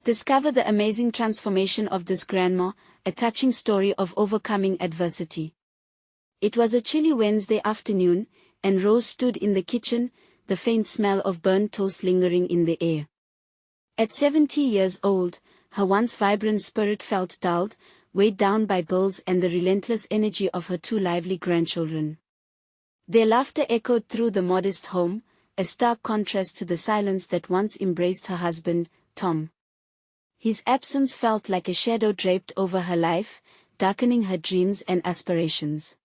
Discover the amazing transformation of this grandma, a touching story of overcoming adversity. It was a chilly Wednesday afternoon, and Rose stood in the kitchen, the faint smell of burnt toast lingering in the air. At 70 years old, her once vibrant spirit felt dulled, weighed down by bills and the relentless energy of her two lively grandchildren. Their laughter echoed through the modest home, a stark contrast to the silence that once embraced her husband, Tom. His absence felt like a shadow draped over her life, darkening her dreams and aspirations.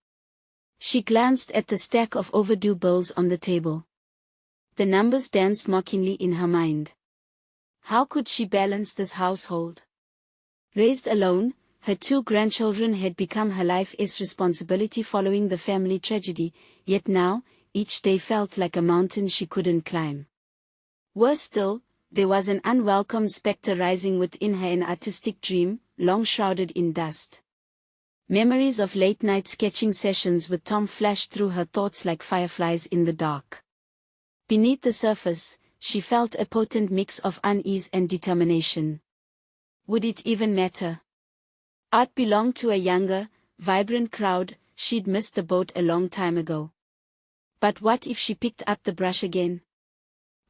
She glanced at the stack of overdue bills on the table. The numbers danced mockingly in her mind. How could she balance this household? Raised alone, her two grandchildren had become her life's responsibility following the family tragedy, yet now, each day felt like a mountain she couldn't climb. Worse still, there was an unwelcome specter rising within her, an artistic dream, long shrouded in dust. Memories of late-night sketching sessions with Tom flashed through her thoughts like fireflies in the dark. Beneath the surface, she felt a potent mix of unease and determination. Would it even matter? Art belonged to a younger, vibrant crowd, she'd missed the boat a long time ago. But what if she picked up the brush again?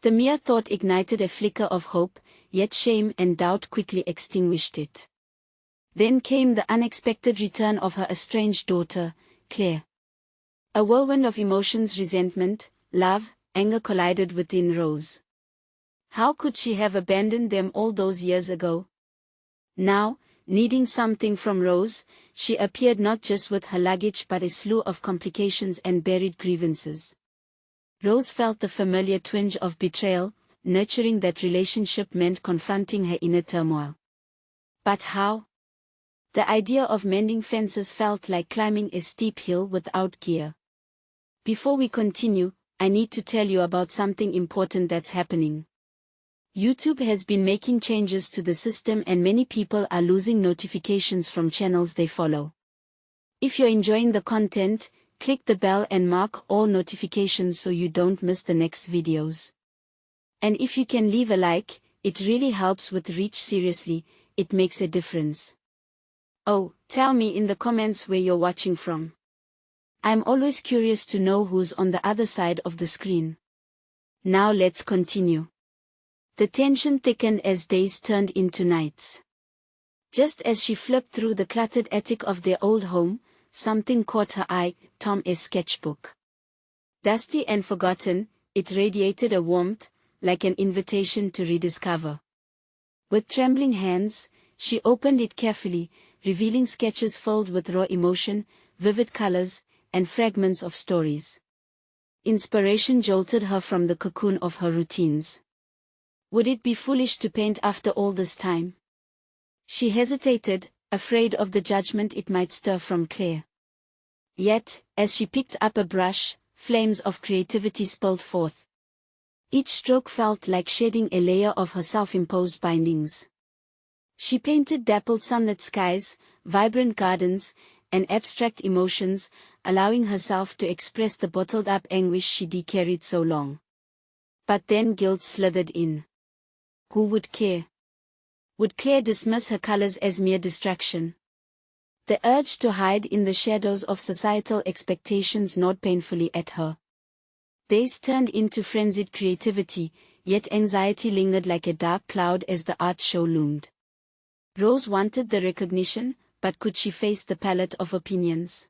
The mere thought ignited a flicker of hope, yet shame and doubt quickly extinguished it. Then came the unexpected return of her estranged daughter, Claire. A whirlwind of emotions, resentment, love, anger collided within Rose. How could she have abandoned them all those years ago? Now, needing something from Rose, she appeared not just with her luggage but a slew of complications and buried grievances. Rose felt the familiar twinge of betrayal. Nurturing that relationship meant confronting her inner turmoil. But how? The idea of mending fences felt like climbing a steep hill without gear. Before we continue, I need to tell you about something important that's happening. YouTube has been making changes to the system and many people are losing notifications from channels they follow. If you're enjoying the content, click the bell and mark all notifications so you don't miss the next videos. And if you can leave a like, it really helps with reach. Seriously, it makes a difference. Oh, tell me in the comments where you're watching from. I'm always curious to know who's on the other side of the screen. Now let's continue. The tension thickened as days turned into nights. Just as she flipped through the cluttered attic of their old home, something caught her eye: Tom's sketchbook. Dusty and forgotten, it radiated a warmth, like an invitation to rediscover. With trembling hands, she opened it carefully, revealing sketches filled with raw emotion, vivid colors, and fragments of stories. Inspiration jolted her from the cocoon of her routines. Would it be foolish to paint after all this time? She hesitated, afraid of the judgment it might stir from Claire. Yet, as she picked up a brush, flames of creativity spilled forth. Each stroke felt like shedding a layer of her self-imposed bindings. She painted dappled sunlit skies, vibrant gardens, and abstract emotions, allowing herself to express the bottled-up anguish she'd carried so long. But then guilt slithered in. Who would care? Would Claire dismiss her colors as mere distraction? The urge to hide in the shadows of societal expectations gnawed painfully at her. Days turned into frenzied creativity, yet anxiety lingered like a dark cloud as the art show loomed. Rose wanted the recognition, but could she face the palette of opinions?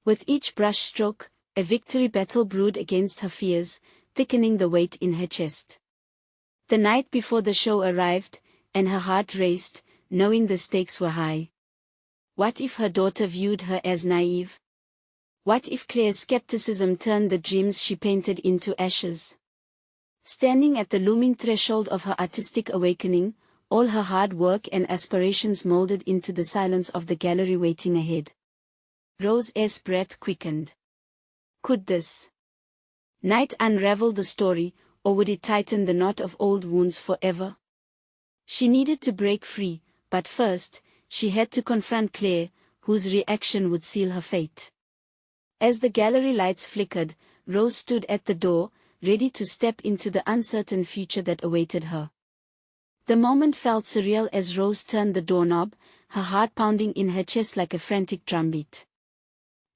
With each brush stroke, a victory battle brewed against her fears, thickening the weight in her chest. The night before the show arrived, and her heart raced, knowing the stakes were high. What if her daughter viewed her as naive? What if Claire's skepticism turned the dreams she painted into ashes? Standing at the looming threshold of her artistic awakening, all her hard work and aspirations molded into the silence of the gallery waiting ahead. Rose's breath quickened. Could this night unravel the story, or would it tighten the knot of old wounds forever? She needed to break free, but first, she had to confront Claire, whose reaction would seal her fate. As the gallery lights flickered, Rose stood at the door, ready to step into the uncertain future that awaited her. The moment felt surreal as Rose turned the doorknob, her heart pounding in her chest like a frantic drumbeat.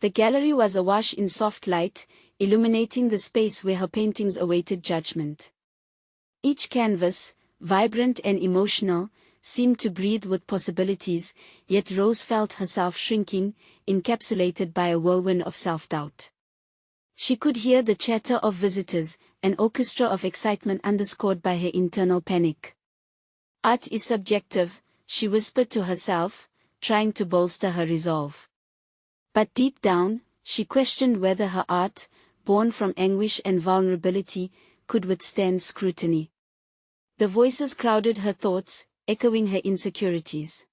The gallery was awash in soft light, illuminating the space where her paintings awaited judgment. Each canvas, vibrant and emotional, seemed to breathe with possibilities, yet Rose felt herself shrinking, encapsulated by a whirlwind of self-doubt. She could hear the chatter of visitors, an orchestra of excitement underscored by her internal panic. Art is subjective, she whispered to herself, trying to bolster her resolve. But deep down, she questioned whether her art, born from anguish and vulnerability, could withstand scrutiny. The voices crowded her thoughts, echoing her insecurities.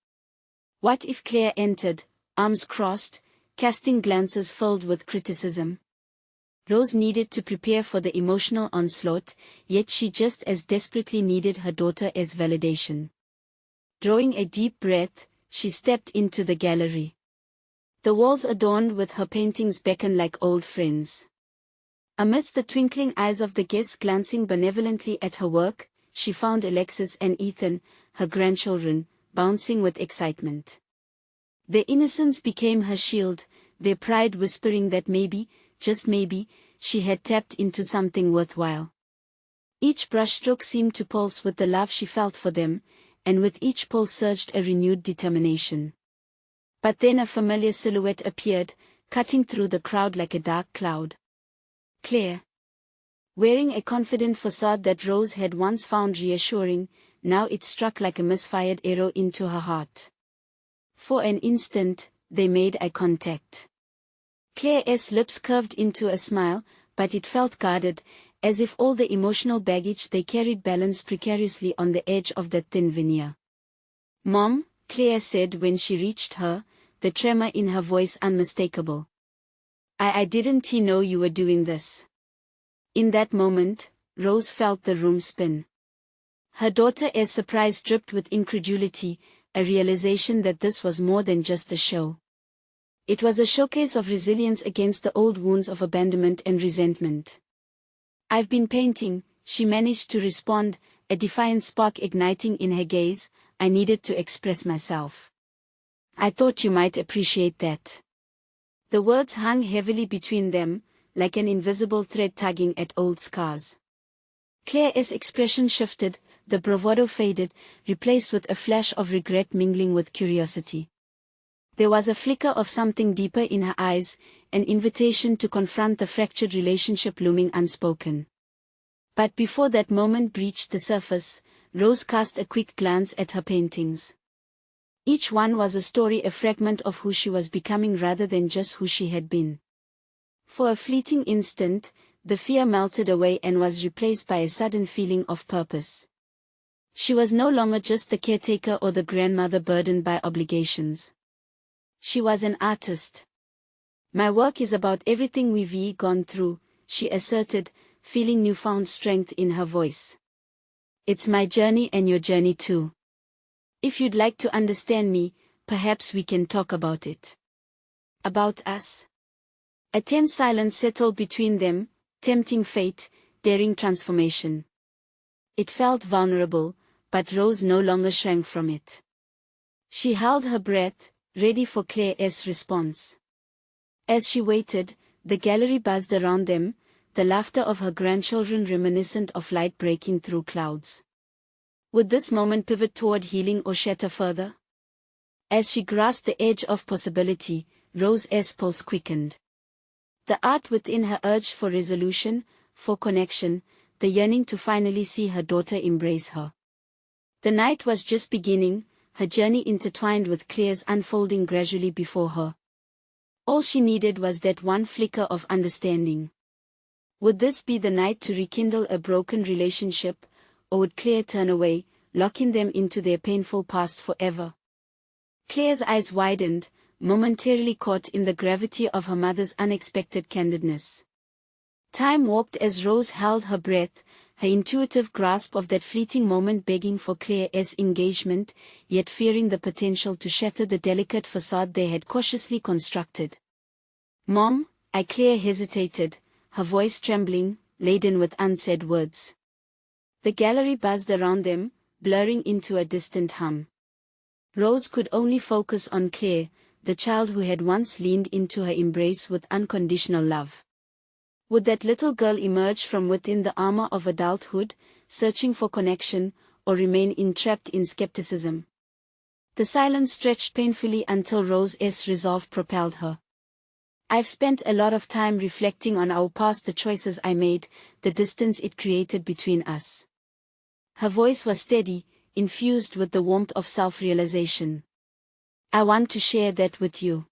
What if Claire entered, arms crossed, casting glances filled with criticism? Rose needed to prepare for the emotional onslaught, yet she just as desperately needed her daughter as validation. Drawing a deep breath, she stepped into the gallery. The walls adorned with her paintings beckoned like old friends. Amidst the twinkling eyes of the guests glancing benevolently at her work, she found Alexis and Ethan, her grandchildren, bouncing with excitement. Their innocence became her shield, their pride whispering that maybe, just maybe, she had tapped into something worthwhile. Each brushstroke seemed to pulse with the love she felt for them, and with each pull surged a renewed determination. But then a familiar silhouette appeared, cutting through the crowd like a dark cloud. Claire. Wearing a confident facade that Rose had once found reassuring, now it struck like a misfired arrow into her heart. For an instant, they made eye contact. Claire's lips curved into a smile, but it felt guarded, as if all the emotional baggage they carried balanced precariously on the edge of that thin veneer. "Mom," Claire said when she reached her, the tremor in her voice unmistakable. I didn't know you were doing this." In that moment, Rose felt the room spin. Her daughter's surprise dripped with incredulity, a realization that this was more than just a show. It was a showcase of resilience against the old wounds of abandonment and resentment. "I've been painting," she managed to respond, a defiant spark igniting in her gaze. "I needed to express myself. I thought you might appreciate that." The words hung heavily between them, like an invisible thread tugging at old scars. Claire's expression shifted, the bravado faded, replaced with a flash of regret mingling with curiosity. There was a flicker of something deeper in her eyes, an invitation to confront the fractured relationship looming unspoken. But before that moment breached the surface, Rose cast a quick glance at her paintings. Each one was a story, a fragment of who she was becoming rather than just who she had been. For a fleeting instant, the fear melted away and was replaced by a sudden feeling of purpose. She was no longer just the caretaker or the grandmother burdened by obligations. She was an artist. "My work is about everything we've gone through," she asserted, feeling newfound strength in her voice. "It's my journey and your journey too. If you'd like to understand me, perhaps we can talk about it. About us." A tense silence settled between them, tempting fate, daring transformation. It felt vulnerable, but Rose no longer shrank from it. She held her breath, ready for Claire's response. As she waited, the gallery buzzed around them, the laughter of her grandchildren reminiscent of light breaking through clouds. Would this moment pivot toward healing or shatter further? As she grasped the edge of possibility, Rose's pulse quickened. The art within her urged for resolution, for connection, the yearning to finally see her daughter embrace her. The night was just beginning, her journey intertwined with Claire's unfolding gradually before her. All she needed was that one flicker of understanding. Would this be the night to rekindle a broken relationship, or would Claire turn away, locking them into their painful past forever? Claire's eyes widened, momentarily caught in the gravity of her mother's unexpected candidness. Time walked as Rose held her breath, her intuitive grasp of that fleeting moment begging for Claire's engagement, yet fearing the potential to shatter the delicate facade they had cautiously constructed. "Mom," Claire hesitated, her voice trembling, laden with unsaid words. The gallery buzzed around them, blurring into a distant hum. Rose could only focus on Claire, the child who had once leaned into her embrace with unconditional love. Would that little girl emerge from within the armor of adulthood, searching for connection, or remain entrapped in skepticism? The silence stretched painfully until Rose's resolve propelled her. I've spent a lot of time reflecting on our past, the choices I made, the distance it created between us. Her voice was steady, infused with the warmth of self-realization. I want to share that with you.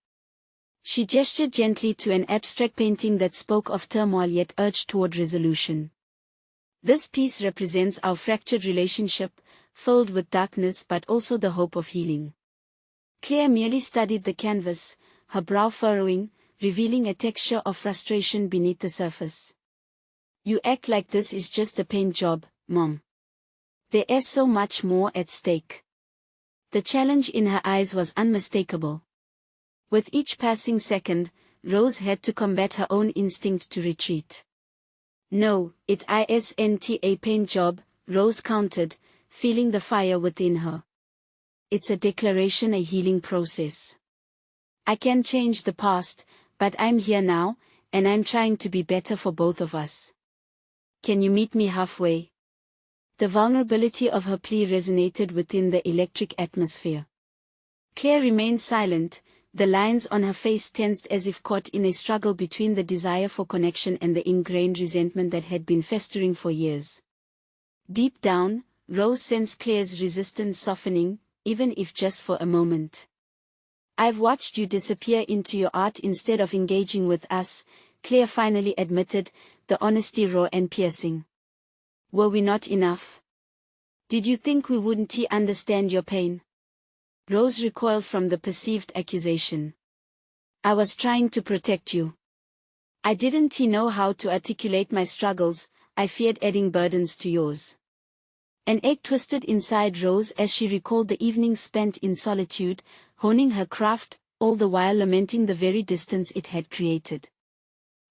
She gestured gently to an abstract painting that spoke of turmoil yet urged toward resolution. This piece represents our fractured relationship, filled with darkness but also the hope of healing. Claire merely studied the canvas, her brow furrowing, revealing a texture of frustration beneath the surface. You act like this is just a paint job, Mom. There's so much more at stake. The challenge in her eyes was unmistakable. With each passing second, Rose had to combat her own instinct to retreat. No, it isn't a paint job, Rose countered, feeling the fire within her. It's a declaration, a healing process. I can change the past, but I'm here now, and I'm trying to be better for both of us. Can you meet me halfway? The vulnerability of her plea resonated within the electric atmosphere. Claire remained silent, the lines on her face tensed as if caught in a struggle between the desire for connection and the ingrained resentment that had been festering for years. Deep down, Rose sensed Claire's resistance softening, even if just for a moment. I've watched you disappear into your art instead of engaging with us, Claire finally admitted, the honesty raw and piercing. Were we not enough? Did you think we wouldn't understand your pain? Rose recoiled from the perceived accusation. I was trying to protect you. I didn't know how to articulate my struggles, I feared adding burdens to yours. An ache twisted inside Rose as she recalled the evenings spent in solitude, honing her craft, all the while lamenting the very distance it had created.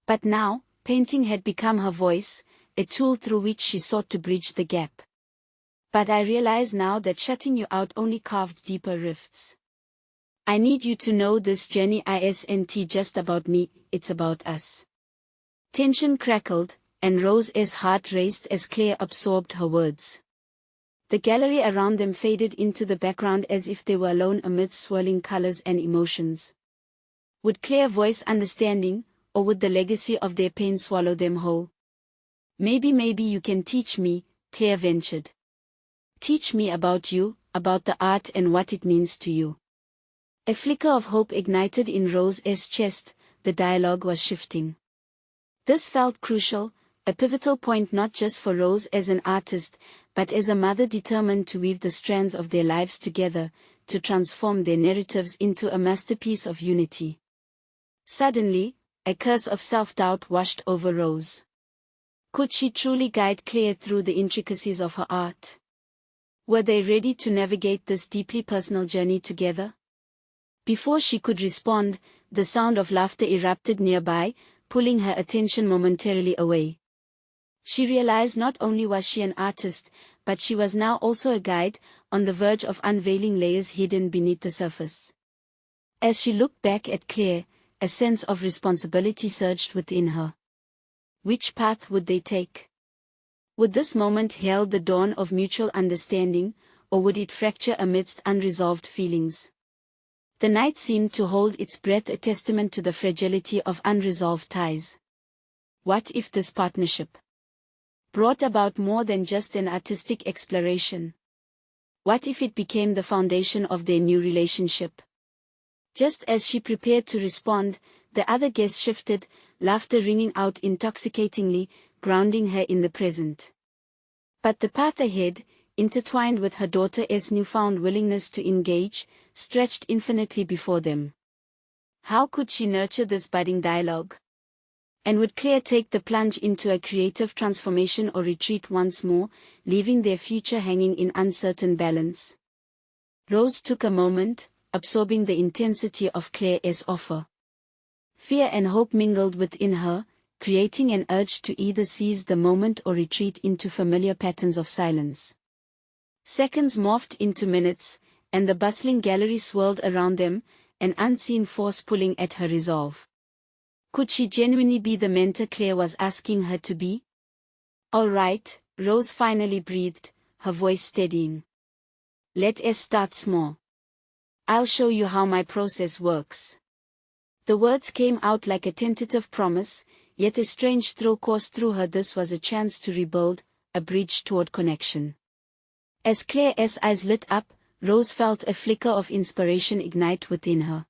But now, painting had become her voice, a tool through which she sought to bridge the gap. But I realize now that shutting you out only carved deeper rifts. I need you to know this journey isn't just about me, it's about us. Tension crackled, and Rose's heart raced as Claire absorbed her words. The gallery around them faded into the background as if they were alone amidst swirling colors and emotions. Would Claire voice understanding, or would the legacy of their pain swallow them whole? Maybe you can teach me, Claire ventured. Teach me about you, about the art and what it means to you. A flicker of hope ignited in Rose's chest, the dialogue was shifting. This felt crucial, a pivotal point not just for Rose as an artist, but as a mother determined to weave the strands of their lives together, to transform their narratives into a masterpiece of unity. Suddenly, a curse of self-doubt washed over Rose. Could she truly guide Claire through the intricacies of her art? Were they ready to navigate this deeply personal journey together? Before she could respond, the sound of laughter erupted nearby, pulling her attention momentarily away. She realized not only was she an artist, but she was now also a guide, on the verge of unveiling layers hidden beneath the surface. As she looked back at Claire, a sense of responsibility surged within her. Which path would they take? Would this moment herald the dawn of mutual understanding, or would it fracture amidst unresolved feelings? The night seemed to hold its breath, a testament to the fragility of unresolved ties. What if this partnership brought about more than just an artistic exploration? What if it became the foundation of their new relationship? Just as she prepared to respond, the other guest shifted, laughter ringing out intoxicatingly, grounding her in the present. But the path ahead, intertwined with her daughter's newfound willingness to engage, stretched infinitely before them. How could she nurture this budding dialogue? And would Claire take the plunge into a creative transformation or retreat once more, leaving their future hanging in uncertain balance? Rose took a moment, absorbing the intensity of Claire's offer. Fear and hope mingled within her, creating an urge to either seize the moment or retreat into familiar patterns of silence. Seconds morphed into minutes, and the bustling gallery swirled around them, an unseen force pulling at her resolve. Could she genuinely be the mentor Claire was asking her to be? "All right," Rose finally breathed, her voice steadying. "Let us start small. I'll show you how my process works." The words came out like a tentative promise, yet a strange thrill coursed through her. This was a chance to rebuild, a bridge toward connection. As Claire's eyes lit up, Rose felt a flicker of inspiration ignite within her.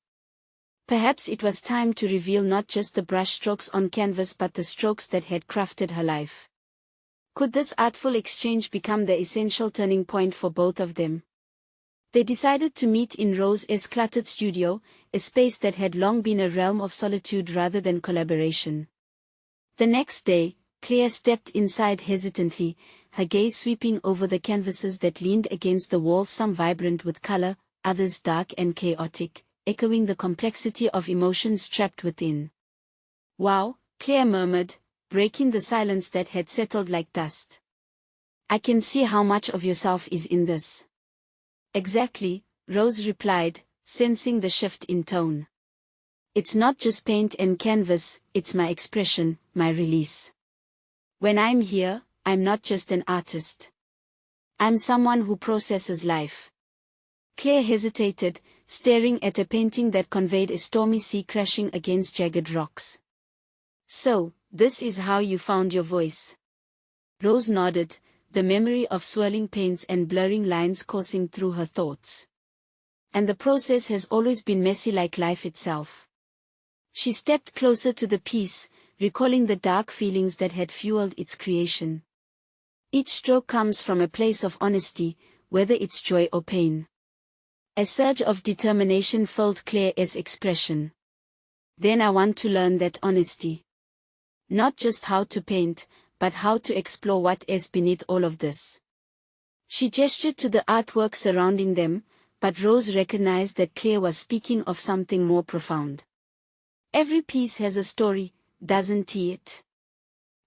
Perhaps it was time to reveal not just the brushstrokes on canvas but the strokes that had crafted her life. Could this artful exchange become the essential turning point for both of them? They decided to meet in Rose's cluttered studio, a space that had long been a realm of solitude rather than collaboration. The next day, Claire stepped inside hesitantly, her gaze sweeping over the canvases that leaned against the wall, some vibrant with color, others dark and chaotic, echoing the complexity of emotions trapped within. "Wow," Claire murmured, breaking the silence that had settled like dust. "I can see how much of yourself is in this." "Exactly," Rose replied, sensing the shift in tone. "It's not just paint and canvas, it's my expression, my release. When I'm here, I'm not just an artist. I'm someone who processes life." Claire hesitated, staring at a painting that conveyed a stormy sea crashing against jagged rocks. "So, this is how you found your voice?" Rose nodded, the memory of swirling paints and blurring lines coursing through her thoughts. "And the process has always been messy like life itself." She stepped closer to the piece, recalling the dark feelings that had fueled its creation. "Each stroke comes from a place of honesty, whether it's joy or pain." A surge of determination filled Claire's expression. "Then I want to learn that honesty. Not just how to paint, but how to explore what is beneath all of this." She gestured to the artwork surrounding them, but Rose recognized that Claire was speaking of something more profound. "Every piece has a story, doesn't it?"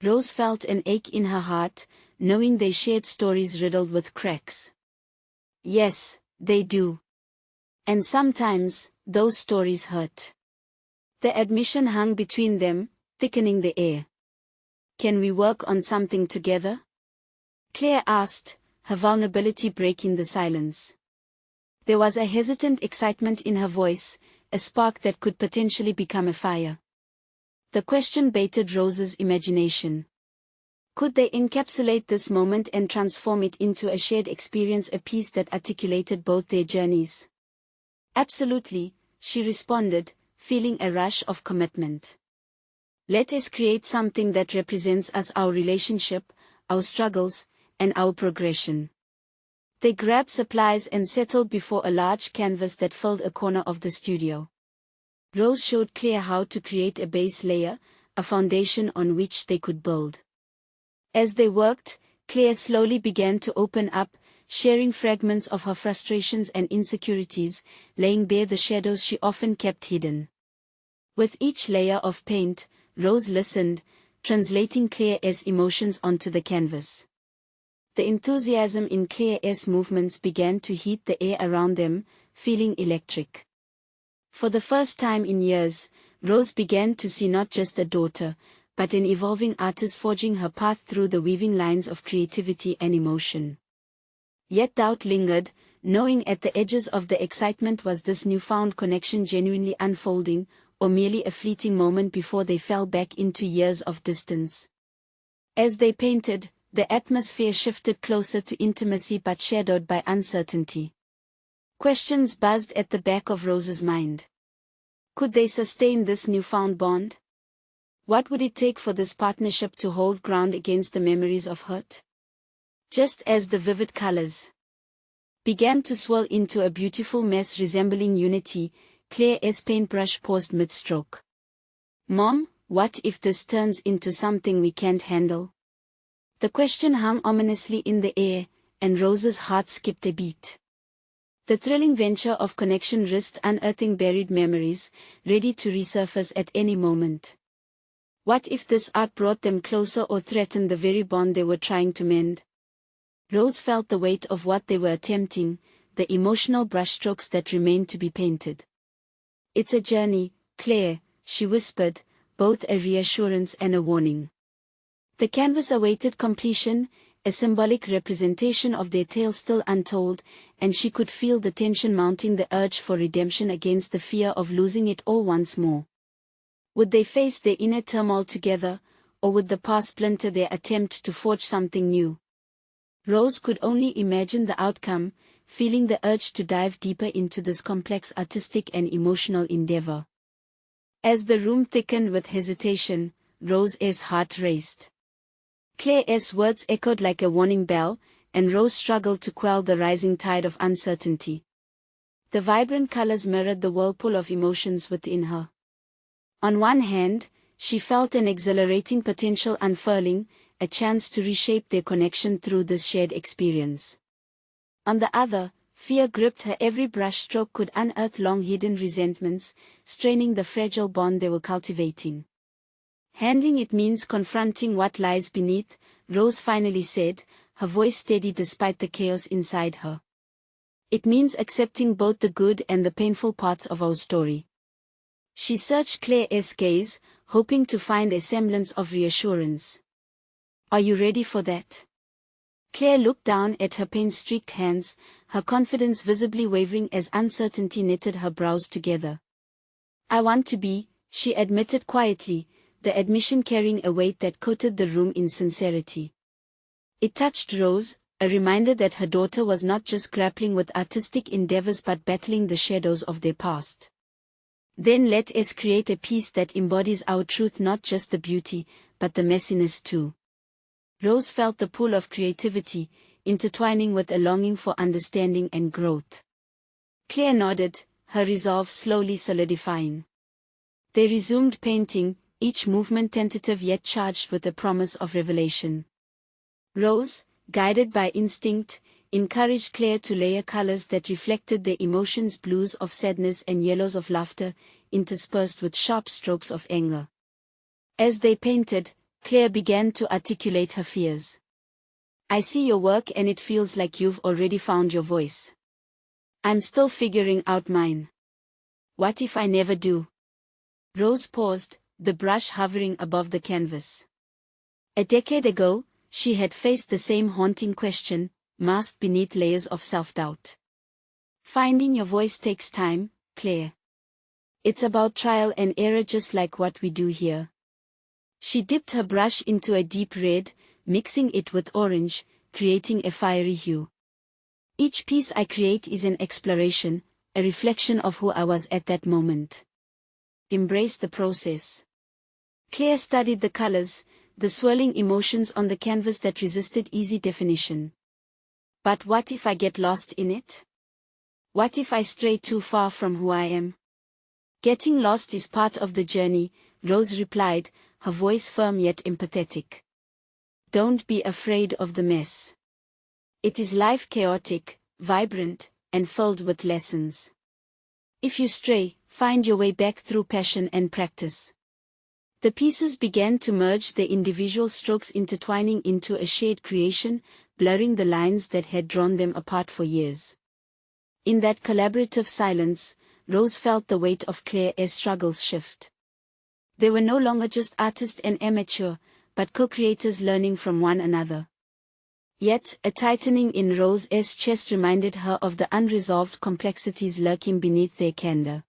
Rose felt an ache in her heart, knowing they shared stories riddled with cracks. "Yes, they do. And sometimes, those stories hurt." The admission hung between them, thickening the air. "Can we work on something together?" Claire asked, her vulnerability breaking the silence. There was a hesitant excitement in her voice, a spark that could potentially become a fire. The question baited Rose's imagination. Could they encapsulate this moment and transform it into a shared experience, a piece that articulated both their journeys? "Absolutely," she responded, feeling a rush of commitment. "Let us create something that represents us, our relationship, our struggles, and our progression." They grabbed supplies and settled before a large canvas that filled a corner of the studio. Rose showed Claire how to create a base layer, a foundation on which they could build. As they worked, Claire slowly began to open up, sharing fragments of her frustrations and insecurities, laying bare the shadows she often kept hidden. With each layer of paint, Rose listened, translating Claire's emotions onto the canvas. The enthusiasm in Claire's movements began to heat the air around them, feeling electric. For the first time in years, Rose began to see not just a daughter, but an evolving artist forging her path through the weaving lines of creativity and emotion. Yet doubt lingered, knowing at the edges of the excitement, was this newfound connection genuinely unfolding, or merely a fleeting moment before they fell back into years of distance? As they painted, the atmosphere shifted closer to intimacy but shadowed by uncertainty. Questions buzzed at the back of Rose's mind. Could they sustain this newfound bond? What would it take for this partnership to hold ground against the memories of hurt? Just as the vivid colors began to swirl into a beautiful mess resembling unity, Claire's paintbrush paused mid-stroke. "Mom, what if this turns into something we can't handle?" The question hung ominously in the air, and Rose's heart skipped a beat. The thrilling venture of connection risked unearthing buried memories, ready to resurface at any moment. What if this art brought them closer or threatened the very bond they were trying to mend? Rose felt the weight of what they were attempting, the emotional brushstrokes that remained to be painted. "It's a journey, Claire," she whispered, both a reassurance and a warning. The canvas awaited completion, a symbolic representation of their tale still untold, and she could feel the tension mounting, the urge for redemption against the fear of losing it all once more. Would they face their inner turmoil together, or would the past splinter their attempt to forge something new? Rose could only imagine the outcome, feeling the urge to dive deeper into this complex artistic and emotional endeavor. As the room thickened with hesitation, Rose's heart raced. Claire's words echoed like a warning bell, and Rose struggled to quell the rising tide of uncertainty. The vibrant colors mirrored the whirlpool of emotions within her. On one hand, she felt an exhilarating potential unfurling, a chance to reshape their connection through this shared experience. On the other, fear gripped her. Every brushstroke could unearth long-hidden resentments, straining the fragile bond they were cultivating. "Handling it means confronting what lies beneath," Rose finally said, her voice steady despite the chaos inside her. "It means accepting both the good and the painful parts of our story." She searched Claire's gaze, hoping to find a semblance of reassurance. "Are you ready for that?" Claire looked down at her pain-streaked hands, her confidence visibly wavering as uncertainty knitted her brows together. "I want to be," she admitted quietly, the admission carrying a weight that coated the room in sincerity. It touched Rose, a reminder that her daughter was not just grappling with artistic endeavors but battling the shadows of their past. "Then let us create a piece that embodies our truth, not just the beauty, but the messiness too." Rose felt the pull of creativity, intertwining with a longing for understanding and growth. Claire nodded, her resolve slowly solidifying. They resumed painting, each movement tentative yet charged with the promise of revelation. Rose, guided by instinct, encouraged Claire to layer colors that reflected their emotions, blues of sadness and yellows of laughter, interspersed with sharp strokes of anger. As they painted, Claire began to articulate her fears. "I see your work and it feels like you've already found your voice. I'm still figuring out mine. What if I never do?" Rose paused, the brush hovering above the canvas. A decade ago, she had faced the same haunting question, masked beneath layers of self-doubt. "Finding your voice takes time, Claire. It's about trial and error, just like what we do here." She dipped her brush into a deep red, mixing it with orange, creating a fiery hue. "Each piece I create is an exploration, a reflection of who I was at that moment. Embrace the process." Claire studied the colors, the swirling emotions on the canvas that resisted easy definition. "But what if I get lost in it? What if I stray too far from who I am?" "Getting lost is part of the journey," Rose replied, her voice firm yet empathetic. "Don't be afraid of the mess. It is life, chaotic, vibrant, and filled with lessons. If you stray, find your way back through passion and practice." The pieces began to merge, their individual strokes intertwining into a shared creation, blurring the lines that had drawn them apart for years. In that collaborative silence, Rose felt the weight of Claire's struggles shift. They were no longer just artist and amateur, but co-creators learning from one another. Yet, a tightening in Rose's chest reminded her of the unresolved complexities lurking beneath their candor.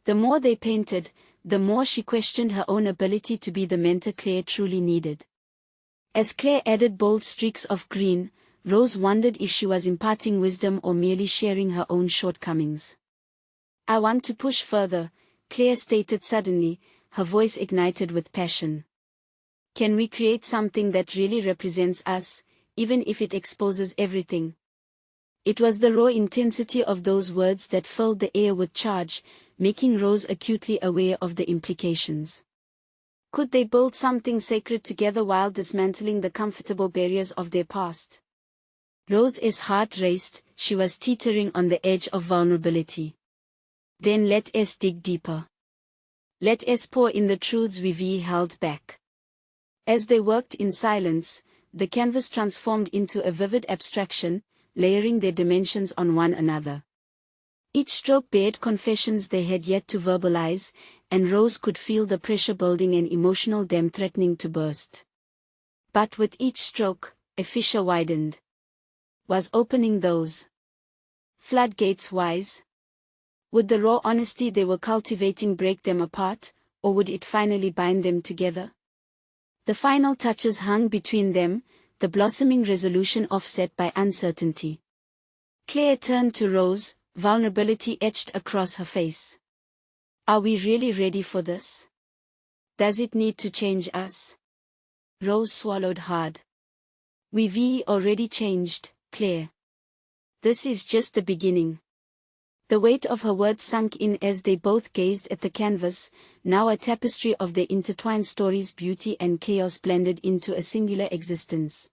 The more they painted, the more she questioned her own ability to be the mentor Claire truly needed. As Claire added bold streaks of green, Rose wondered if she was imparting wisdom or merely sharing her own shortcomings. "I want to push further," Claire stated suddenly, her voice ignited with passion. "Can we create something that really represents us, even if it exposes everything?" It was the raw intensity of those words that filled the air with charge, making Rose acutely aware of the implications. Could they build something sacred together while dismantling the comfortable barriers of their past? Rose's heart raced, she was teetering on the edge of vulnerability. "Then let us dig deeper. Let us pour in the truths we've held back." As they worked in silence, the canvas transformed into a vivid abstraction, layering their dimensions on one another. Each stroke bared confessions they had yet to verbalize, and Rose could feel the pressure building and emotional dam threatening to burst. But with each stroke, a fissure widened. Was opening those floodgates wise? Would the raw honesty they were cultivating break them apart, or would it finally bind them together? The final touches hung between them, the blossoming resolution offset by uncertainty. Claire turned to Rose, vulnerability etched across her face. Are we really ready for this? Does it need to change us? Rose swallowed hard. We've already changed, Claire. This is just the beginning. The weight of her words sunk in as they both gazed at the canvas, now a tapestry of their intertwined stories, beauty and chaos blended into a singular existence.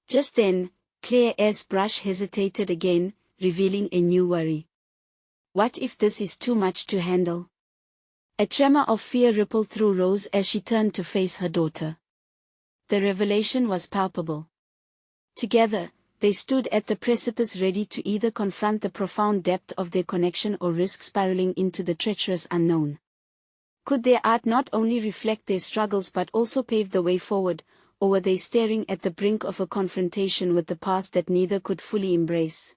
Just then, Claire's brush hesitated again, revealing a new worry. What if this is too much to handle? A tremor of fear rippled through Rose as she turned to face her daughter. The revelation was palpable. Together, they stood at the precipice, ready to either confront the profound depth of their connection or risk spiraling into the treacherous unknown. Could their art not only reflect their struggles but also pave the way forward, or were they staring at the brink of a confrontation with the past that neither could fully embrace?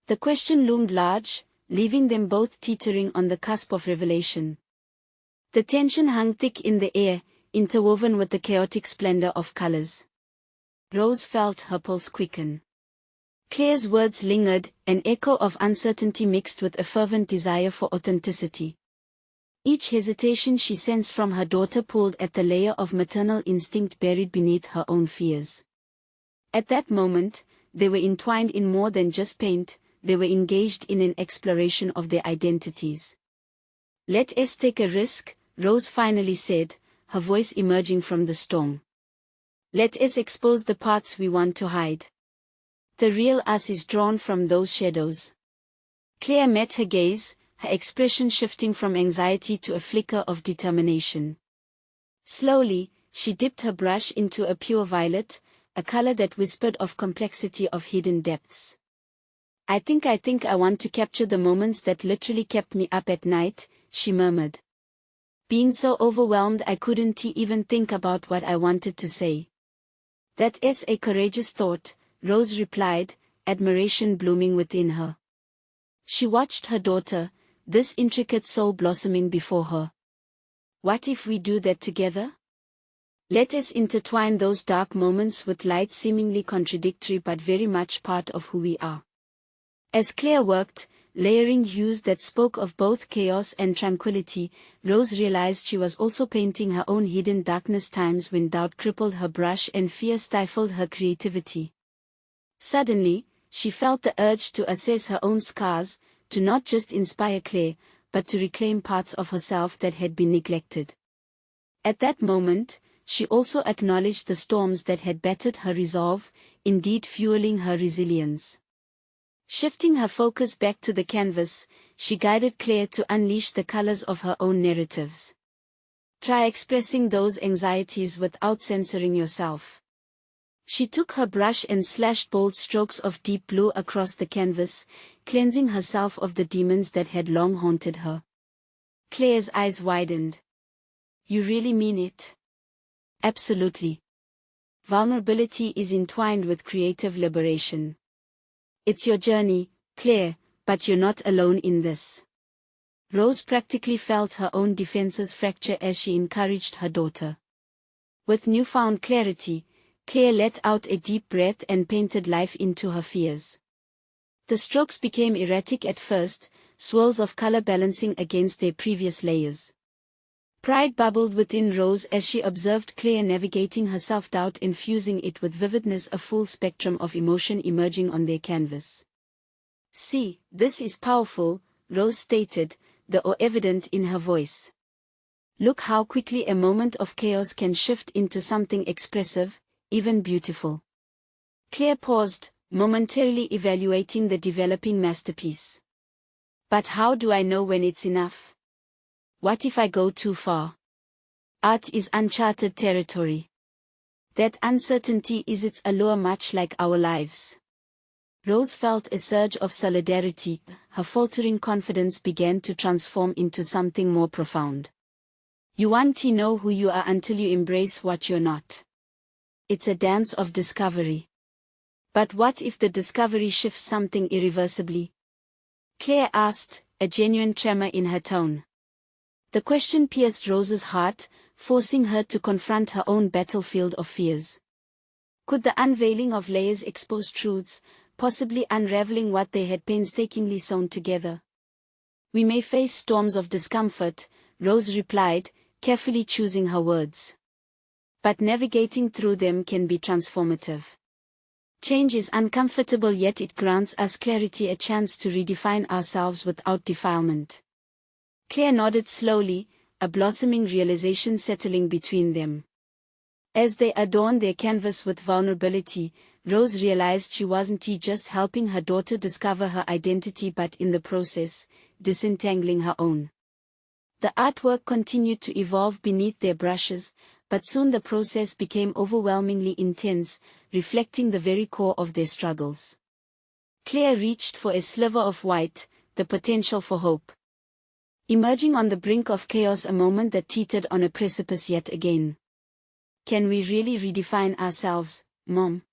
The question loomed large, leaving them both teetering on the cusp of revelation. The tension hung thick in the air, interwoven with the chaotic splendor of colors. Rose felt her pulse quicken. Claire's words lingered, an echo of uncertainty mixed with a fervent desire for authenticity. Each hesitation she sensed from her daughter pulled at the layer of maternal instinct buried beneath her own fears. At that moment, they were entwined in more than just paint, they were engaged in an exploration of their identities. Let us take a risk, Rose finally said, her voice emerging from the storm. Let us expose the parts we want to hide. The real us is drawn from those shadows. Claire met her gaze, her expression shifting from anxiety to a flicker of determination. Slowly, she dipped her brush into a pure violet, a color that whispered of complexity, of hidden depths. I think I want to capture the moments that literally kept me up at night, she murmured. Being so overwhelmed I couldn't even think about what I wanted to say. That is a courageous thought, Rose replied, admiration blooming within her. She watched her daughter, this intricate soul blossoming before her. What if we do that together? Let us intertwine those dark moments with light, seemingly contradictory but very much part of who we are. As Claire worked, layering hues that spoke of both chaos and tranquility, Rose realized she was also painting her own hidden darkness, times when doubt crippled her brush and fear stifled her creativity. Suddenly, she felt the urge to assess her own scars, to not just inspire Claire, but to reclaim parts of herself that had been neglected. At that moment, she also acknowledged the storms that had battered her resolve, indeed fueling her resilience. Shifting her focus back to the canvas, she guided Claire to unleash the colors of her own narratives. Try expressing those anxieties without censoring yourself. She took her brush and slashed bold strokes of deep blue across the canvas, cleansing herself of the demons that had long haunted her. Claire's eyes widened. You really mean it? Absolutely. Vulnerability is entwined with creative liberation. It's your journey, Claire, but you're not alone in this. Rose practically felt her own defenses fracture as she encouraged her daughter. With newfound clarity, Claire let out a deep breath and painted life into her fears. The strokes became erratic at first, swirls of color balancing against their previous layers. Pride bubbled within Rose as she observed Claire navigating her self-doubt, infusing it with vividness, a full spectrum of emotion emerging on their canvas. See, this is powerful, Rose stated, the awe evident in her voice. Look how quickly a moment of chaos can shift into something expressive, even beautiful. Claire paused, momentarily evaluating the developing masterpiece. But how do I know when it's enough? What if I go too far? Art is uncharted territory. That uncertainty is its allure, much like our lives. Rose felt a surge of solidarity. Her faltering confidence began to transform into something more profound. You want to know who you are until you embrace what you're not. It's a dance of discovery. But what if the discovery shifts something irreversibly? Claire asked, a genuine tremor in her tone. The question pierced Rose's heart, forcing her to confront her own battlefield of fears. Could the unveiling of layers expose truths, possibly unraveling what they had painstakingly sewn together? We may face storms of discomfort, Rose replied, carefully choosing her words. But navigating through them can be transformative. Change is uncomfortable, yet it grants us clarity, a chance to redefine ourselves without defilement. Claire nodded slowly, a blossoming realization settling between them. As they adorned their canvas with vulnerability, Rose realized she wasn't just helping her daughter discover her identity, but in the process, disentangling her own. The artwork continued to evolve beneath their brushes, but soon the process became overwhelmingly intense, reflecting the very core of their struggles. Claire reached for a sliver of white, the potential for hope. Emerging on the brink of chaos, a moment that teetered on a precipice yet again. Can we really redefine ourselves, Mom?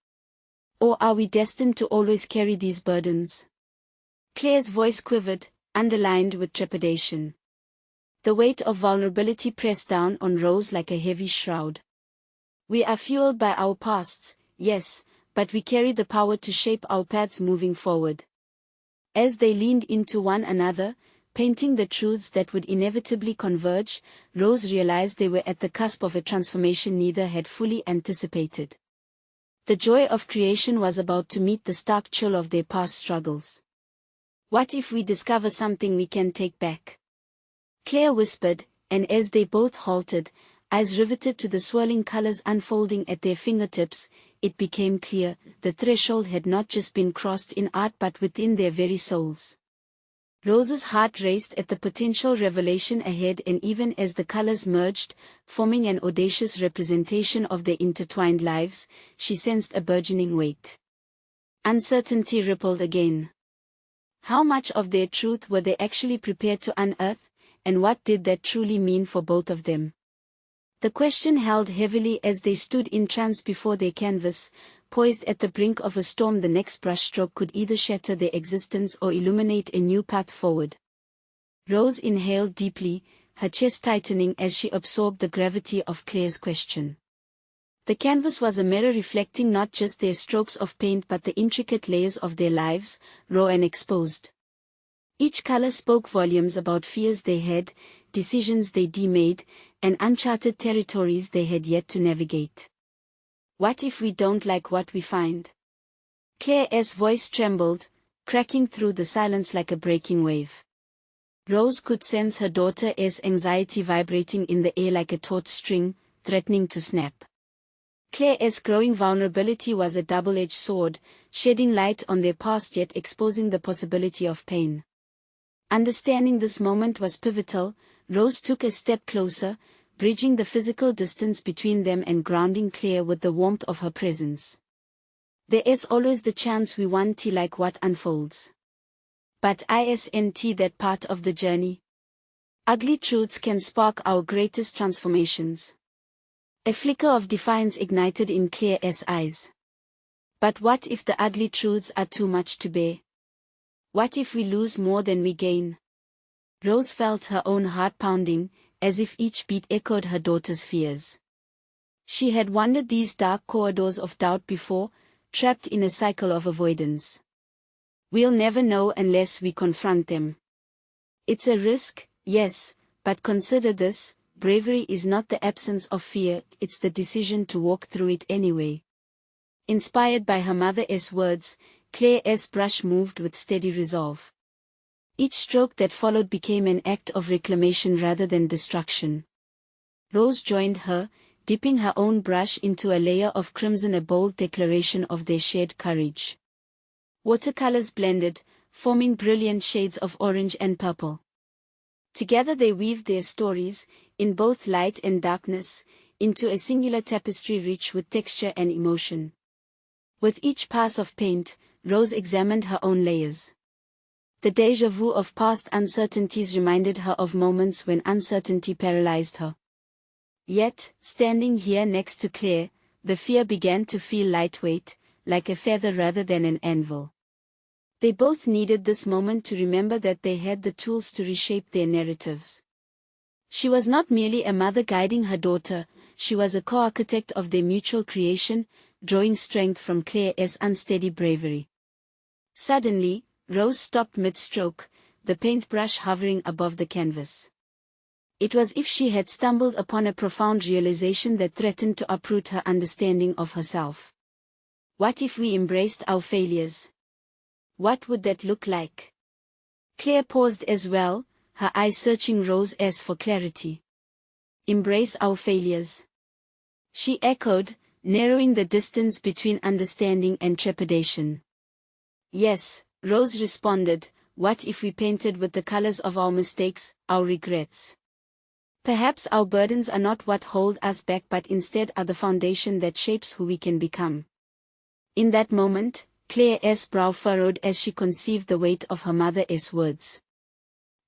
Or are we destined to always carry these burdens? Claire's voice quivered, underlined with trepidation. The weight of vulnerability pressed down on Rose like a heavy shroud. We are fueled by our pasts, yes, but we carry the power to shape our paths moving forward. As they leaned into one another, painting the truths that would inevitably converge, Rose realized they were at the cusp of a transformation neither had fully anticipated. The joy of creation was about to meet the stark chill of their past struggles. What if we discover something we can take back? Claire whispered, and as they both halted, eyes riveted to the swirling colors unfolding at their fingertips, it became clear, the threshold had not just been crossed in art but within their very souls. Rose's heart raced at the potential revelation ahead, and even as the colors merged, forming an audacious representation of their intertwined lives, she sensed a burgeoning weight. Uncertainty rippled again. How much of their truth were they actually prepared to unearth, and what did that truly mean for both of them? The question held heavily as they stood in trance before their canvas, poised at the brink of a storm. The next brushstroke could either shatter their existence or illuminate a new path forward. Rose inhaled deeply, her chest tightening as she absorbed the gravity of Claire's question. The canvas was a mirror reflecting not just their strokes of paint but the intricate layers of their lives, raw and exposed. Each color spoke volumes about fears they had, decisions they made, and uncharted territories they had yet to navigate. What if we don't like what we find? Claire's voice trembled, cracking through the silence like a breaking wave. Rose could sense her daughter's anxiety vibrating in the air like a taut string, threatening to snap. Claire's growing vulnerability was a double-edged sword, shedding light on their past yet exposing the possibility of pain. Understanding this moment was pivotal, Rose took a step closer, bridging the physical distance between them and grounding Claire with the warmth of her presence. There is always the chance we want to like what unfolds. But isn't that part of the journey? Ugly truths can spark our greatest transformations. A flicker of defiance ignited in Claire's eyes. But what if the ugly truths are too much to bear? What if we lose more than we gain? Rose felt her own heart pounding, as if each beat echoed her daughter's fears. She had wandered these dark corridors of doubt before, trapped in a cycle of avoidance. We'll never know unless we confront them. It's a risk, yes, but consider this, bravery is not the absence of fear, it's the decision to walk through it anyway. Inspired by her mother's words, Claire's brush moved with steady resolve. Each stroke that followed became an act of reclamation rather than destruction. Rose joined her, dipping her own brush into a layer of crimson, a bold declaration of their shared courage. Watercolors blended, forming brilliant shades of orange and purple. Together they weaved their stories, in both light and darkness, into a singular tapestry rich with texture and emotion. With each pass of paint, Rose examined her own layers. The déjà vu of past uncertainties reminded her of moments when uncertainty paralyzed her. Yet, standing here next to Claire, the fear began to feel lightweight, like a feather rather than an anvil. They both needed this moment to remember that they had the tools to reshape their narratives. She was not merely a mother guiding her daughter, she was a co-architect of their mutual creation, drawing strength from Claire's unsteady bravery. Suddenly, Rose stopped mid-stroke, the paintbrush hovering above the canvas. It was as if she had stumbled upon a profound realization that threatened to uproot her understanding of herself. What if we embraced our failures? What would that look like? Claire paused as well, her eyes searching Rose's for clarity. Embrace our failures, she echoed, narrowing the distance between understanding and trepidation. Yes, Rose responded, what if we painted with the colors of our mistakes, our regrets? Perhaps our burdens are not what hold us back but instead are the foundation that shapes who we can become. In that moment, Claire's brow furrowed as she conceived the weight of her mother's words.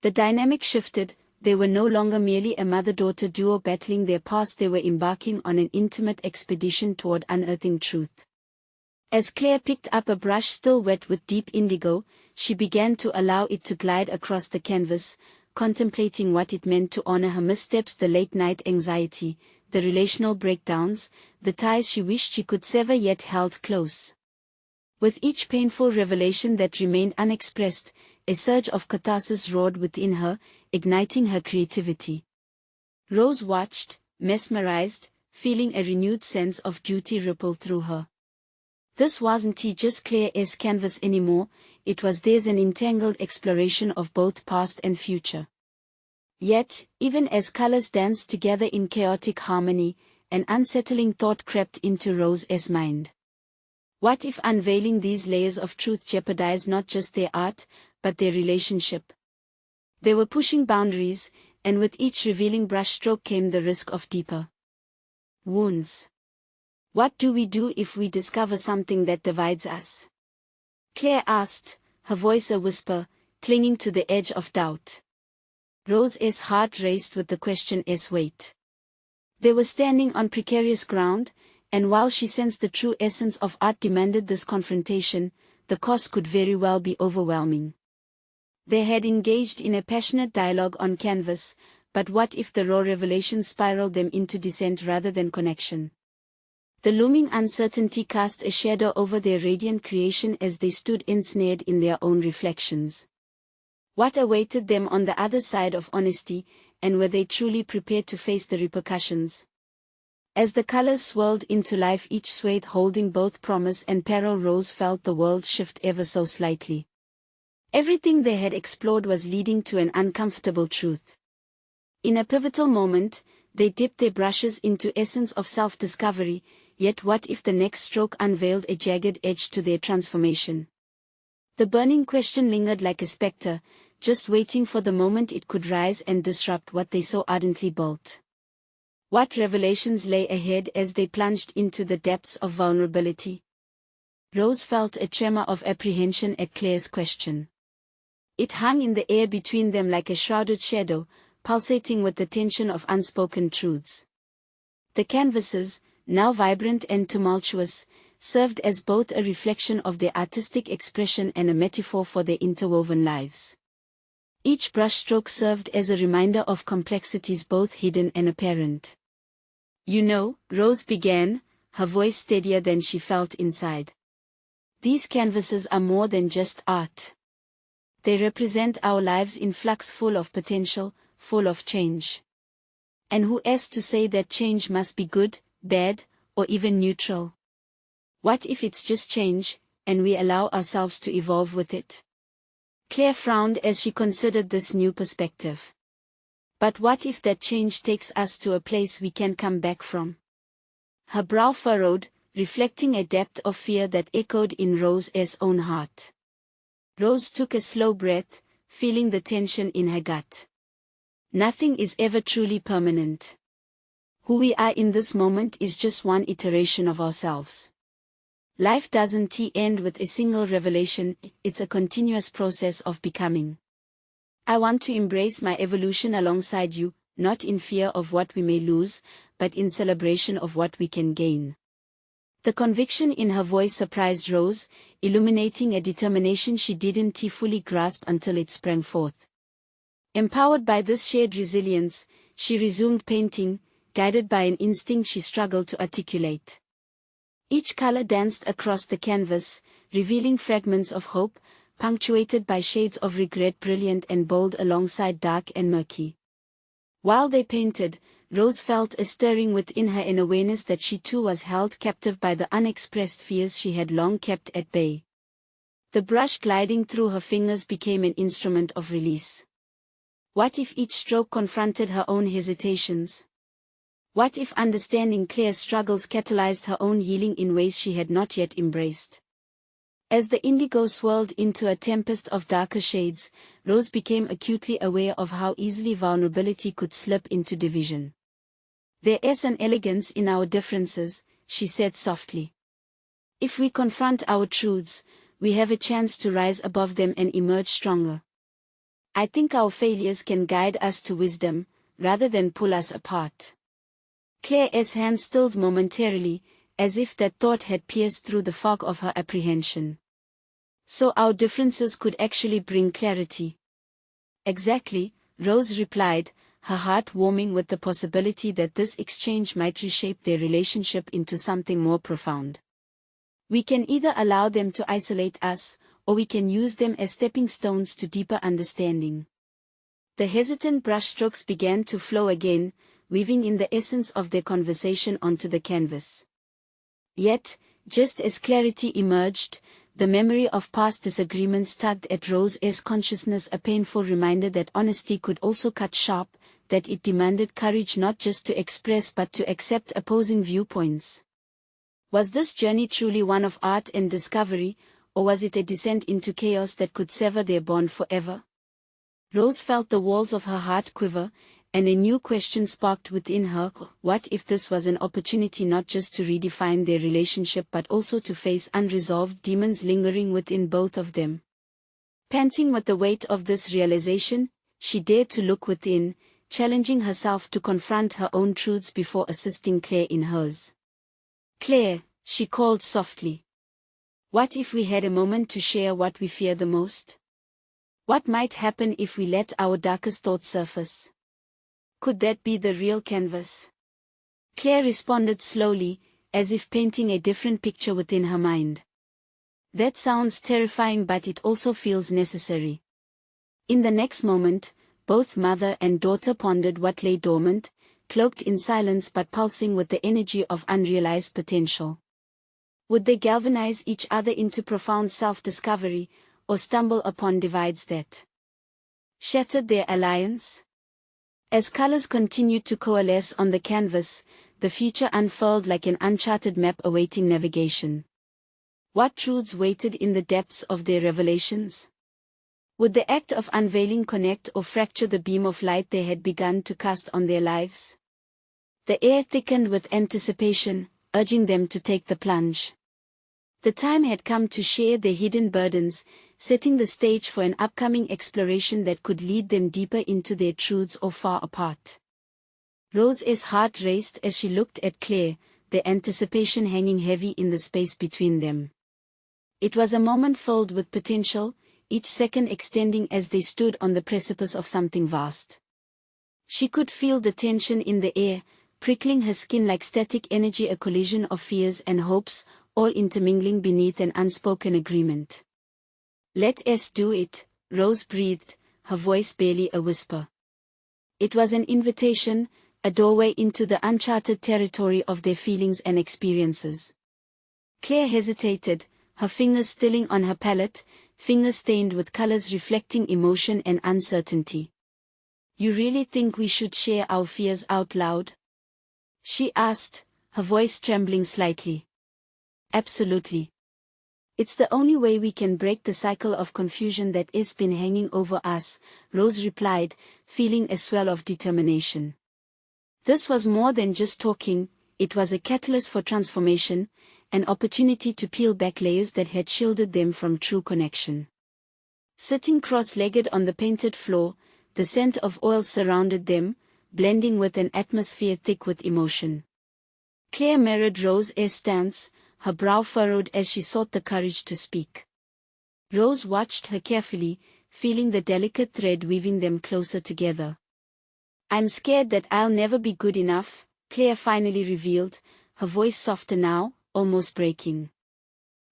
The dynamic shifted, they were no longer merely a mother-daughter duo battling their past, they were embarking on an intimate expedition toward unearthing truth. As Claire picked up a brush still wet with deep indigo, she began to allow it to glide across the canvas, contemplating what it meant to honor her missteps, the late-night anxiety, the relational breakdowns, the ties she wished she could sever yet held close. With each painful revelation that remained unexpressed, a surge of catharsis roared within her, igniting her creativity. Rose watched, mesmerized, feeling a renewed sense of duty ripple through her. This wasn't just Claire's canvas anymore, it was theirs, an entangled exploration of both past and future. Yet, even as colors danced together in chaotic harmony, an unsettling thought crept into Rose's mind. What if unveiling these layers of truth jeopardized not just their art, but their relationship? They were pushing boundaries, and with each revealing brushstroke came the risk of deeper wounds. What do we do if we discover something that divides us? Claire asked, her voice a whisper, clinging to the edge of doubt. Rose's heart raced with the question's weight. They were standing on precarious ground, and while she sensed the true essence of art demanded this confrontation, the cost could very well be overwhelming. They had engaged in a passionate dialogue on canvas, but what if the raw revelation spiraled them into dissent rather than connection? The looming uncertainty cast a shadow over their radiant creation as they stood ensnared in their own reflections. What awaited them on the other side of honesty, and were they truly prepared to face the repercussions? As the colors swirled into life, each swathe holding both promise and peril, Rose felt the world shift ever so slightly. Everything they had explored was leading to an uncomfortable truth. In a pivotal moment, they dipped their brushes into essence of self-discovery, yet what if the next stroke unveiled a jagged edge to their transformation? The burning question lingered like a specter, just waiting for the moment it could rise and disrupt what they so ardently built. What revelations lay ahead as they plunged into the depths of vulnerability? Rose felt a tremor of apprehension at Claire's question. It hung in the air between them like a shrouded shadow, pulsating with the tension of unspoken truths. The canvases, now vibrant and tumultuous, served as both a reflection of their artistic expression and a metaphor for their interwoven lives. Each brushstroke served as a reminder of complexities both hidden and apparent. You know, Rose began, her voice steadier than she felt inside. These canvases are more than just art. They represent our lives in flux, full of potential, full of change. And who is to say that change must be good, bad, or even neutral? What if it's just change, and we allow ourselves to evolve with it? Claire frowned as she considered this new perspective. But what if that change takes us to a place we can come back from? Her brow furrowed, reflecting a depth of fear that echoed in Rose's own heart. Rose took a slow breath, feeling the tension in her gut. Nothing is ever truly permanent. Who we are in this moment is just one iteration of ourselves. Life doesn't end with a single revelation, it's a continuous process of becoming. I want to embrace my evolution alongside you, not in fear of what we may lose, but in celebration of what we can gain. The conviction in her voice surprised Rose, illuminating a determination she didn't fully grasp until it sprang forth. Empowered by this shared resilience, she resumed painting, guided by an instinct she struggled to articulate. Each color danced across the canvas, revealing fragments of hope, punctuated by shades of regret, brilliant and bold alongside dark and murky. While they painted, Rose felt a stirring within her, an awareness that she too was held captive by the unexpressed fears she had long kept at bay. The brush gliding through her fingers became an instrument of release. What if each stroke confronted her own hesitations? What if understanding Claire's struggles catalyzed her own healing in ways she had not yet embraced? As the indigo swirled into a tempest of darker shades, Rose became acutely aware of how easily vulnerability could slip into division. There is an elegance in our differences, she said softly. If we confront our truths, we have a chance to rise above them and emerge stronger. I think our failures can guide us to wisdom, rather than pull us apart. Claire's hand stilled momentarily, as if that thought had pierced through the fog of her apprehension. So our differences could actually bring clarity. Exactly, Rose replied, her heart warming with the possibility that this exchange might reshape their relationship into something more profound. We can either allow them to isolate us, or we can use them as stepping stones to deeper understanding. The hesitant brushstrokes began to flow again, weaving in the essence of their conversation onto the canvas. Yet, just as clarity emerged, the memory of past disagreements tugged at Rose's consciousness, a painful reminder that honesty could also cut sharp, that it demanded courage not just to express but to accept opposing viewpoints. Was this journey truly one of art and discovery, or was it a descent into chaos that could sever their bond forever? Rose felt the walls of her heart quiver, and a new question sparked within her: what if this was an opportunity not just to redefine their relationship but also to face unresolved demons lingering within both of them? Panting with the weight of this realization, she dared to look within, challenging herself to confront her own truths before assisting Claire in hers. "Claire," she called softly. "What if we had a moment to share what we fear the most? What might happen if we let our darkest thoughts surface? Could that be the real canvas?" Claire responded slowly, as if painting a different picture within her mind. "That sounds terrifying, but it also feels necessary." In the next moment, both mother and daughter pondered what lay dormant, cloaked in silence but pulsing with the energy of unrealized potential. Would they galvanize each other into profound self-discovery, or stumble upon divides that shattered their alliance? As colors continued to coalesce on the canvas, the future unfurled like an uncharted map awaiting navigation. What truths waited in the depths of their revelations? Would the act of unveiling connect or fracture the beam of light they had begun to cast on their lives? The air thickened with anticipation, urging them to take the plunge. The time had come to share their hidden burdens, setting the stage for an upcoming exploration that could lead them deeper into their truths or far apart. Rose's heart raced as she looked at Claire, the anticipation hanging heavy in the space between them. It was a moment filled with potential, each second extending as they stood on the precipice of something vast. She could feel the tension in the air, prickling her skin like static energy, a collision of fears and hopes, all intermingling beneath an unspoken agreement. "Let us do it," Rose breathed, her voice barely a whisper. It was an invitation, a doorway into the uncharted territory of their feelings and experiences. Claire hesitated, her fingers stilling on her palette, fingers stained with colors reflecting emotion and uncertainty. "You really think we should share our fears out loud?" she asked, her voice trembling slightly. "Absolutely. It's the only way we can break the cycle of confusion that has been hanging over us," Rose replied, feeling a swell of determination. This was more than just talking, it was a catalyst for transformation, an opportunity to peel back layers that had shielded them from true connection. Sitting cross-legged on the painted floor, the scent of oil surrounded them, blending with an atmosphere thick with emotion. Claire mirrored Rose's stance, her brow furrowed as she sought the courage to speak. Rose watched her carefully, feeling the delicate thread weaving them closer together. "I'm scared that I'll never be good enough," Claire finally revealed, her voice softer now, almost breaking.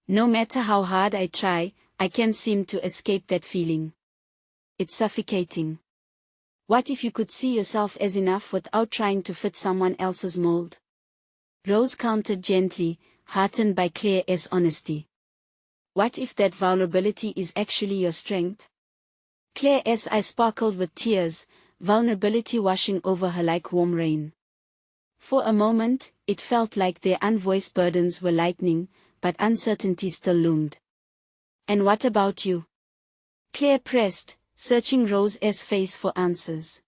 "No matter how hard I try, I can't seem to escape that feeling. It's suffocating. What if you could see yourself as enough without trying to fit someone else's mold?" Rose countered gently, heartened by Claire's honesty. "What if that vulnerability is actually your strength?" Claire's eyes sparkled with tears, vulnerability washing over her like warm rain. For a moment, it felt like their unvoiced burdens were lightening, but uncertainty still loomed. "And what about you?" Claire pressed, searching Rose's face for answers.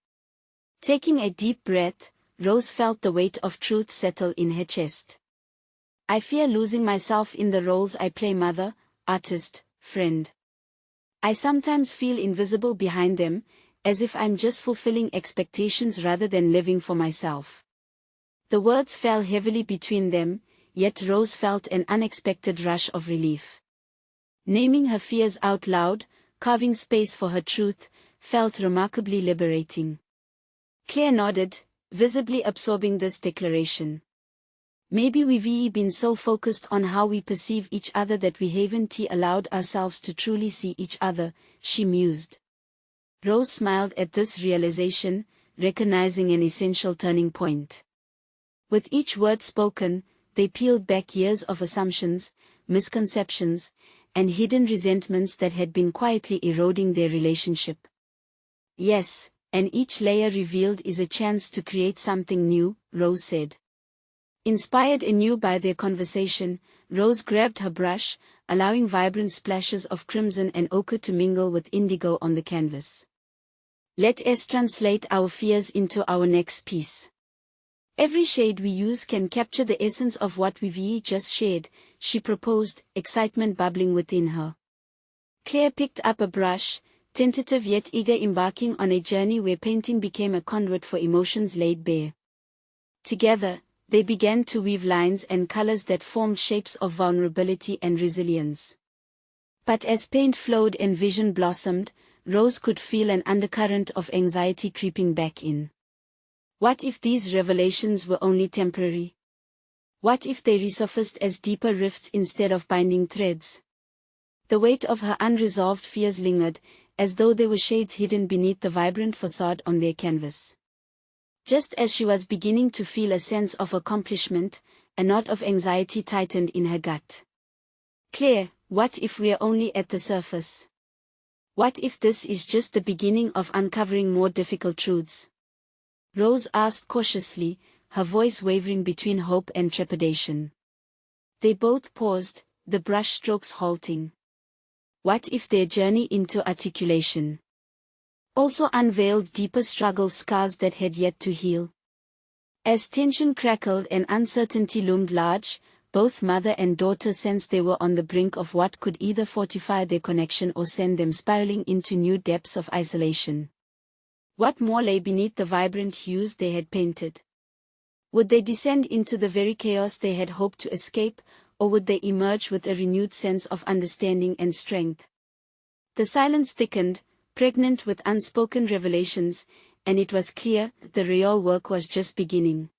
Taking a deep breath, Rose felt the weight of truth settle in her chest. "I fear losing myself in the roles I play: mother, artist, friend. I sometimes feel invisible behind them, as if I'm just fulfilling expectations rather than living for myself." The words fell heavily between them, yet Rose felt an unexpected rush of relief. Naming her fears out loud, carving space for her truth, felt remarkably liberating. Claire nodded, visibly absorbing this declaration. "Maybe we've been so focused on how we perceive each other that we haven't allowed ourselves to truly see each other," she mused. Rose smiled at this realization, recognizing an essential turning point. With each word spoken, they peeled back years of assumptions, misconceptions, and hidden resentments that had been quietly eroding their relationship. "Yes, and each layer revealed is a chance to create something new," Rose said. Inspired anew by their conversation, Rose grabbed her brush, allowing vibrant splashes of crimson and ochre to mingle with indigo on the canvas. "Let us translate our fears into our next piece. Every shade we use can capture the essence of what we've just shared," she proposed, excitement bubbling within her. Claire picked up a brush, tentative yet eager, embarking on a journey where painting became a conduit for emotions laid bare. Together, they began to weave lines and colors that formed shapes of vulnerability and resilience. But as paint flowed and vision blossomed, Rose could feel an undercurrent of anxiety creeping back in. What if these revelations were only temporary? What if they resurfaced as deeper rifts instead of binding threads? The weight of her unresolved fears lingered, as though they were shades hidden beneath the vibrant facade on their canvas. Just as she was beginning to feel a sense of accomplishment, a knot of anxiety tightened in her gut. "Claire, what if we're only at the surface? What if this is just the beginning of uncovering more difficult truths?" Rose asked cautiously, her voice wavering between hope and trepidation. They both paused, the brush strokes halting. What if their journey into articulation also unveiled deeper struggle scars that had yet to heal? As tension crackled and uncertainty loomed large, both mother and daughter sensed they were on the brink of what could either fortify their connection or send them spiraling into new depths of isolation. What more lay beneath the vibrant hues they had painted? Would they descend into the very chaos they had hoped to escape, or would they emerge with a renewed sense of understanding and strength? The silence thickened, pregnant with unspoken revelations, and it was clear the real work was just beginning.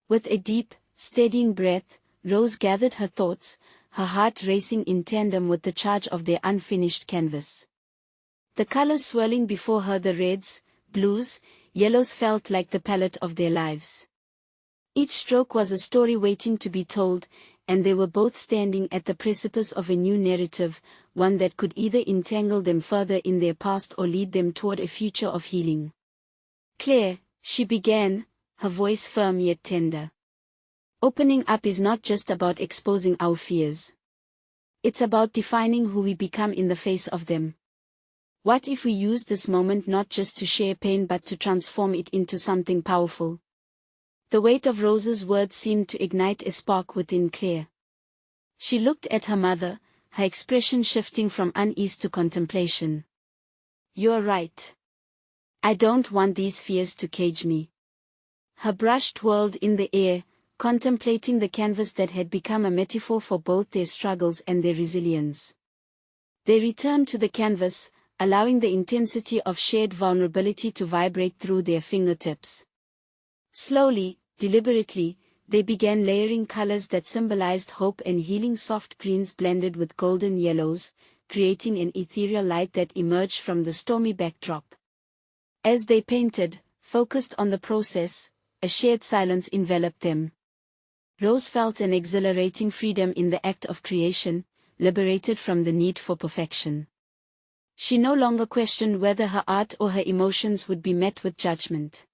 With a deep, steadying breath, Rose gathered her thoughts, her heart racing in tandem with the charge of their unfinished canvas. The colors swirling before her, the reds, blues, yellows, felt like the palette of their lives. Each stroke was a story waiting to be told, and they were both standing at the precipice of a new narrative, one that could either entangle them further in their past or lead them toward a future of healing. "Claire," she began, her voice firm yet tender. "Opening up is not just about exposing our fears. It's about defining who we become in the face of them. What if we use this moment not just to share pain but to transform it into something powerful? The weight of Rose's words seemed to ignite a spark within Claire. She looked at her mother, her expression shifting from unease to contemplation. "You're right. I don't want these fears to cage me." Her brush twirled in the air, contemplating the canvas that had become a metaphor for both their struggles and their resilience. They returned to the canvas, allowing the intensity of shared vulnerability to vibrate through their fingertips. Slowly, deliberately, they began layering colors that symbolized hope and healing. Soft greens blended with golden yellows, creating an ethereal light that emerged from the stormy backdrop. As they painted, focused on the process, a shared silence enveloped them. Rose felt an exhilarating freedom in the act of creation, liberated from the need for perfection. She no longer questioned whether her art or her emotions would be met with judgment.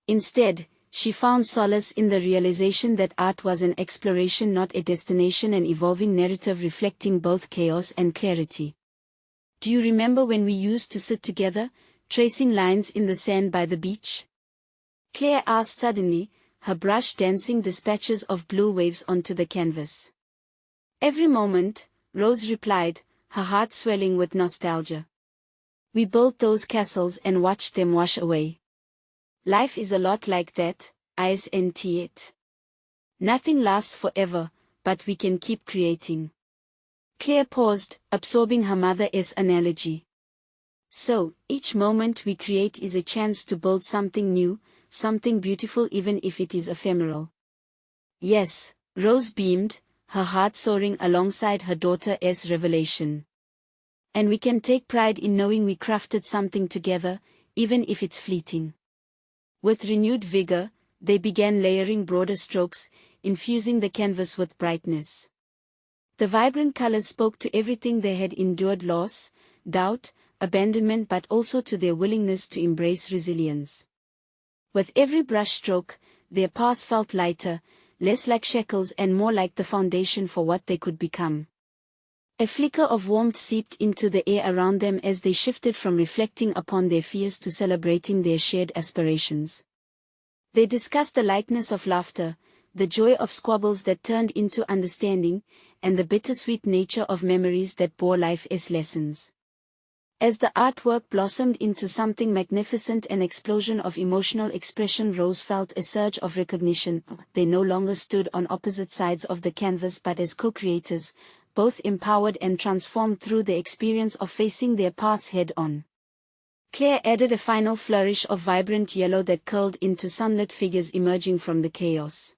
Instead, she found solace in the realization that art was an exploration, not a destination, an evolving narrative reflecting both chaos and clarity. "Do you remember when we used to sit together, tracing lines in the sand by the beach?" Claire asked suddenly, her brush dancing dispatches of blue waves onto the canvas. "Every moment," Rose replied, her heart swelling with nostalgia. "We built those castles and watched them wash away. Life is a lot like that, isn't it? Nothing lasts forever, but we can keep creating." Claire paused, absorbing her mother's analogy. "So, each moment we create is a chance to build something new, something beautiful, even if it is ephemeral." "Yes," Rose beamed, her heart soaring alongside her daughter's revelation. "And we can take pride in knowing we crafted something together, even if it's fleeting." With renewed vigor, they began layering broader strokes, infusing the canvas with brightness. The vibrant colors spoke to everything they had endured: loss, doubt, abandonment, but also to their willingness to embrace resilience. With every brushstroke, their past felt lighter, less like shackles and more like the foundation for what they could become. A flicker of warmth seeped into the air around them as they shifted from reflecting upon their fears to celebrating their shared aspirations. They discussed the lightness of laughter, the joy of squabbles that turned into understanding, and the bittersweet nature of memories that bore life's lessons. As the artwork blossomed into something magnificent, an explosion of emotional expression, Rose felt a surge of recognition. They no longer stood on opposite sides of the canvas but as co-creators, both empowered and transformed through the experience of facing their past head-on. Claire added a final flourish of vibrant yellow that curled into sunlit figures emerging from the chaos.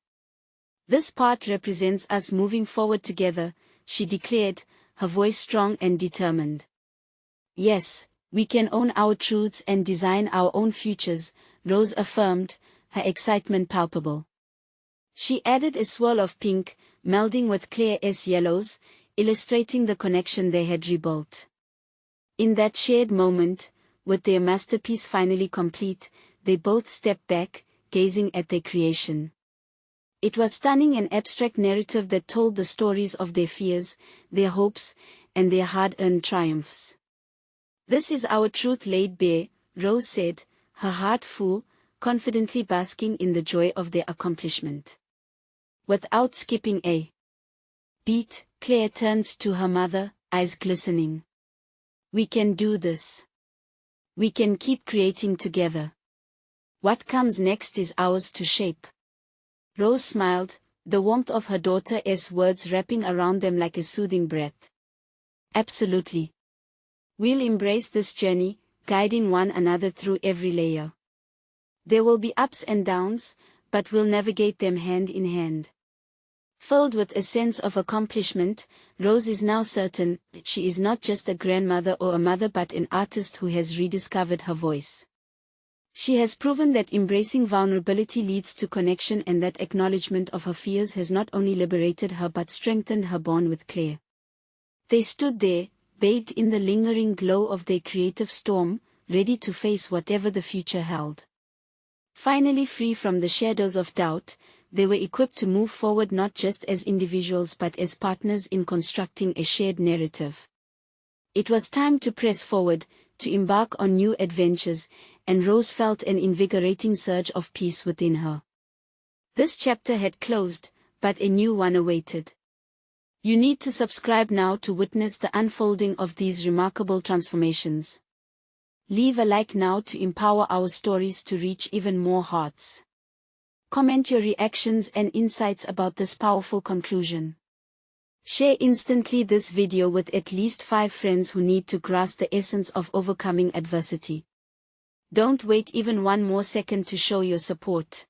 "This part represents us moving forward together," she declared, her voice strong and determined. "Yes, we can own our truths and design our own futures," Rose affirmed, her excitement palpable. She added a swirl of pink, melding with Claire's yellows, illustrating the connection they had rebuilt. In that shared moment, with their masterpiece finally complete, they both stepped back, gazing at their creation. It was stunning, an abstract narrative that told the stories of their fears, their hopes, and their hard-earned triumphs. "This is our truth laid bare," Rose said, her heart full, confidently basking in the joy of their accomplishment. Without skipping a beat, Claire turned to her mother, eyes glistening. "We can do this. We can keep creating together. What comes next is ours to shape." Rose smiled, the warmth of her daughter's words wrapping around them like a soothing breath. "Absolutely. We'll embrace this journey, guiding one another through every layer. There will be ups and downs, but we'll navigate them hand in hand." Filled with a sense of accomplishment, Rose is now certain she is not just a grandmother or a mother but an artist who has rediscovered her voice. She has proven that embracing vulnerability leads to connection, and that acknowledgement of her fears has not only liberated her but strengthened her bond with Claire. They stood there, bathed in the lingering glow of their creative storm, ready to face whatever the future held. Finally free from the shadows of doubt, they were equipped to move forward, not just as individuals but as partners in constructing a shared narrative. It was time to press forward, to embark on new adventures, and Rose felt an invigorating surge of peace within her. This chapter had closed, but a new one awaited. You need to subscribe now to witness the unfolding of these remarkable transformations. Leave a like now to empower our stories to reach even more hearts. Comment your reactions and insights about this powerful conclusion. Share instantly this video with at least 5 friends who need to grasp the essence of overcoming adversity. Don't wait even one more second to show your support.